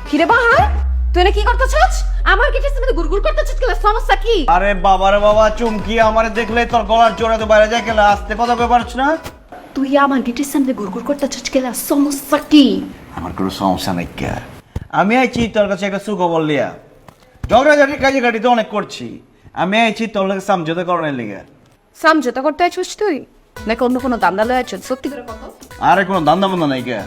কিরে বাহার, তুই না কি করতেছস? আমার গেটের সামনে গুড়গুড় করতেছস, কি সমস্যা কি? আরে বাবারে বাবা, চুমকি আমারে দেখলে তোর গলার জোরে তো বাইরে যায় গেলে আসতে কথা কই পারছ না? তুই আমার গেটের সামনে গুড়গুড় করতেছস, কি সমস্যা কি? আমার কোনো সমস্যা নাই কে। আমি আইছি তোর কাছে একটা সুখবর লিয়া। ঝগড়াঝাটি কাজে কাটিতে অনেক করছি। আমি আইছি তোর লাগে সমঝোতা করার লেগে। সমঝোতা করতে আইছস তুই নাকি অন্য কোনো দান্দা লয়ে আইছস? সত্যি করে কত? আরে কোনো দান্দা বান্দা নাই কে।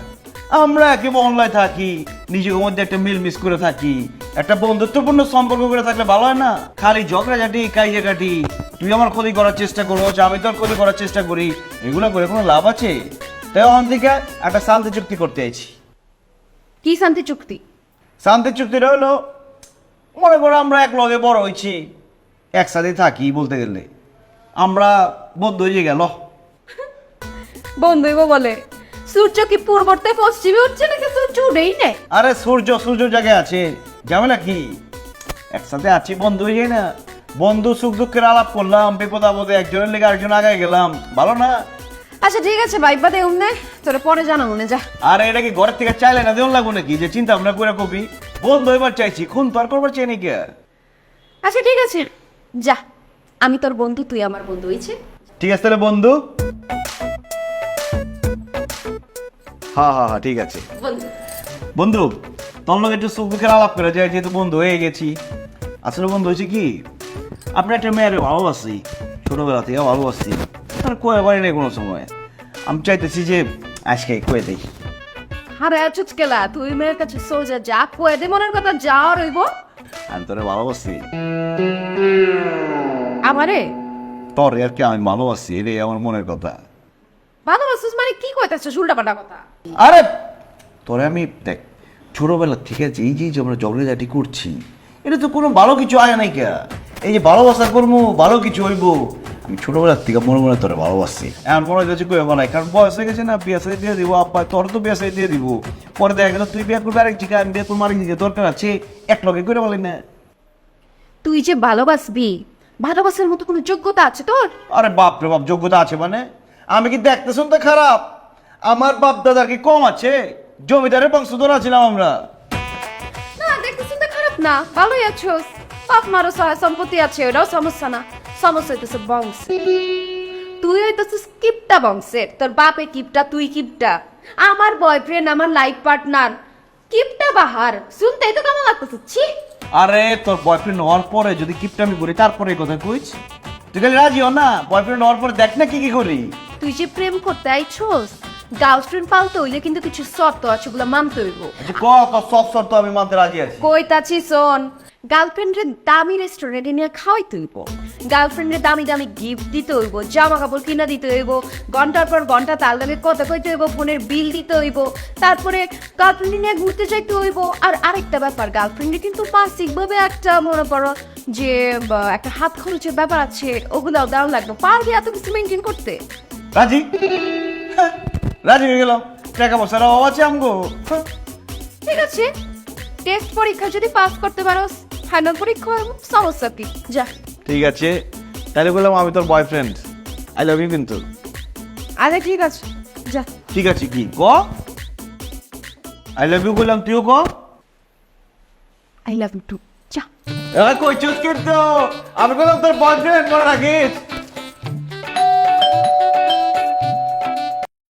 আমরা একেবারে অনলাইন থাকি, নিজের মধ্যে একটা মিল মিস করে থাকি, একটা বন্ধুত্বপূর্ণ সম্পর্ক করে থাকলে ভালো হয় না? খালি ঝগড়াঝাটি কাইজে কাটি, তুই আমার ক্ষতি করার চেষ্টা করবো, আমি তোর ক্ষতি করার চেষ্টা করি, এগুলো করে কোনো লাভ আছে? তাই ওখান থেকে একটা শান্তি চুক্তি করতে আইছি। কি শান্তি চুক্তি? শান্তি চুক্তিটা হলো, মনে করো আমরা এক লগে বড় হয়েছি, একসাথে থাকি, বলতে গেলে আমরা বন্ধু হয়ে গেল। বন্ধুইব বলে সূর্য কি পূর্বতে পশ্চিমে উঠছে নাকি সূর্য উঠেই নেই? আরে সূর্য জায়গায় আছে, ঝামেলা কি? একসাথে আছি, বন্ধু হয়ে যায় না? বন্ধু সুখ দুঃখের আলাপ করলাম, বিপদ আপদে একজনের লেগে আরেকজন আগায় গেলাম, ভালো না? আচ্ছা ঠিক আছে, বাইবা দে উমনে, তোরে পরে জানাবো না, যা। আর এটা কি ঘরের থেকে চাইলে না দেওয়ার লাগবো নাকি যে চিন্তা ভাবনা করে কবি? বন্ধু এবার চাইছি, খুন তো আর করবার চাই নাকি? আচ্ছা ঠিক আছে, যা। আমি তোর বন্ধু, তুই আমার বন্ধু, হয়েছে? ঠিক আছে তাহলে বন্ধু। হ্যাঁ ঠিক আছে বন্ধু। বন্ধু, তোর লোক একটু সুখ দুঃখের আলাপ করে যায়, যেহেতু বন্ধু হয়ে গেছি। আসলে বন্ধু হয়েছে কি, আপনি একটা মেয়ের ভালোবাসি, ছোটবেলা থেকে ভালোবাসি, তাহলে কয়ে পারি না কোনো সময়। আমি চাইতেছি যে আজকে কয়ে দেই। আরে আচ্ছা কেলা, তুই মেয়ের কাছে সোজা যা, কয়ে দে মনের কথা, যা রইব। আমি তোরে ভালোবাসি। আমারে তোর আর কি আমি ভালোবাসি, এটাই আমার মনের কথা। ভালোবাসিস মানে কি কইতাছিস উল্টাপাল্টা কথা? আরে তোরে আমি দেখ, ছোটবেলা ঠিক আছে, এই যে আমরা ঝগড়াঝাটি করছি, এটা তো কোনো ভালো কিছু আয় নাই কে। এই যে ভালোবাসা করবো, ভালো কিছু হইব, আমি ছোটবেলার থেকে মনে মনে তোরে ভালোবাসি। এখন মনে হচ্ছে কই বানাই, কারণ বয়স হয়ে গেছে না, বিয়ে সাথে দিয়ে দিব, আব্বা তোর তো বিয়ে সাথে দিয়ে দিব। পরে দেখা গেল তুই বিয়ে করবি আরেক জায়গায়, আমি বিয়ে করবো আরেক জায়গায়, দরকার আছে এক লগে করে বলি না। তুই যে ভালোবাসবি, ভালোবাসার মতো কোনো যোগ্যতা আছে তোর? আরে বাপ রে বাপ, যোগ্যতা আছে মানে? আমি কি দেখতে শুনতে খারাপ? আমার বাপ দাদা কি কম আছে? জমিদারের বংশধর ছিলাম আমরা। না, দেখতে শুনতে খারাপ না, ভালোই আছোস। বাপ মারও সহায় সম্পত্তি আছে, ওটাও সমস্যা না। সমস্যা হইতেছে বংশ। তুই হইতেছিস কিপটা বংশের, তোর বাপে কিপটা, তুই কিপটা। আমার বয়ফ্রেন্ড, আমার লাইফ পার্টনার কিপটা বাহার, শুনতেই তো কেমন লাগতেছে, ছি। আরে তোর বয়ফ্রেন্ড হওয়ার পরে যদি কিপটামি করি, তারপরে এই কথা কইছ? তুই খালি রাজি হ না, বয়ফ্রেন্ড হওয়ার পরে দেখ না কি কি করি। তুই যে প্রেম করতে আইছোস, গার্লফ্রেন্ড পালতে হইলে কিন্তু কিছু শর্ত আছে, ওগুলো মানতে হইব। আচ্ছা ক ক, সব শর্ত আমি মানতে রাজি আছি। কইতাছি শোন, গার্লফ্রেন্ডের দামি রেস্টুরেন্টে নিয়ে খাওয়াইতে হইব, গার্লফ্রেন্ডের দামি দামি গিফট দিতে হইব, জামা কাপড় কিনা দিতে হইব, ঘন্টার পর ঘন্টা তালগালে কথা কইতে হইব, ফোনের বিল দিতে হইব, তারপরে গার্লফ্রেন্ডে নিয়ে ঘুরতে যাইতে হইব। আর আরেকটা ব্যাপার, গার্লফ্রেন্ডে কিন্তু মাসিকভাবে একটা মনে করো যে একটা হাত খরচের ব্যাপার আছে, ওগুলাও দেওয়া লাগবে। পারবি এত কিছু মেনটেন করতে? রাজি? হ্যাঁ, রাজি হয়ে গেলাম। টাকা পয়সার অভাব আছে আমগো। হ্যাঁ। ঠিক আছে, টেস্ট পরীক্ষা যদি পাস করতে পারোস, ফাইনাল পরীক্ষা সমস্যা কি, যা। ঠিক আছে, তাহলে বললাম আমি তোর বয়ফ্রেন্ড, আই লাভ ইউ কিন্তু। আরে ঠিক আছে, যা। ঠিক আছে কি ক? আই লাভ ইউ বললাম, তুইও ক। আই লাভ ইউ টু, যা। কইছিস কিন্তু আমি বললাম তোর বয়ফ্রেন্ড, মনে রাখিস।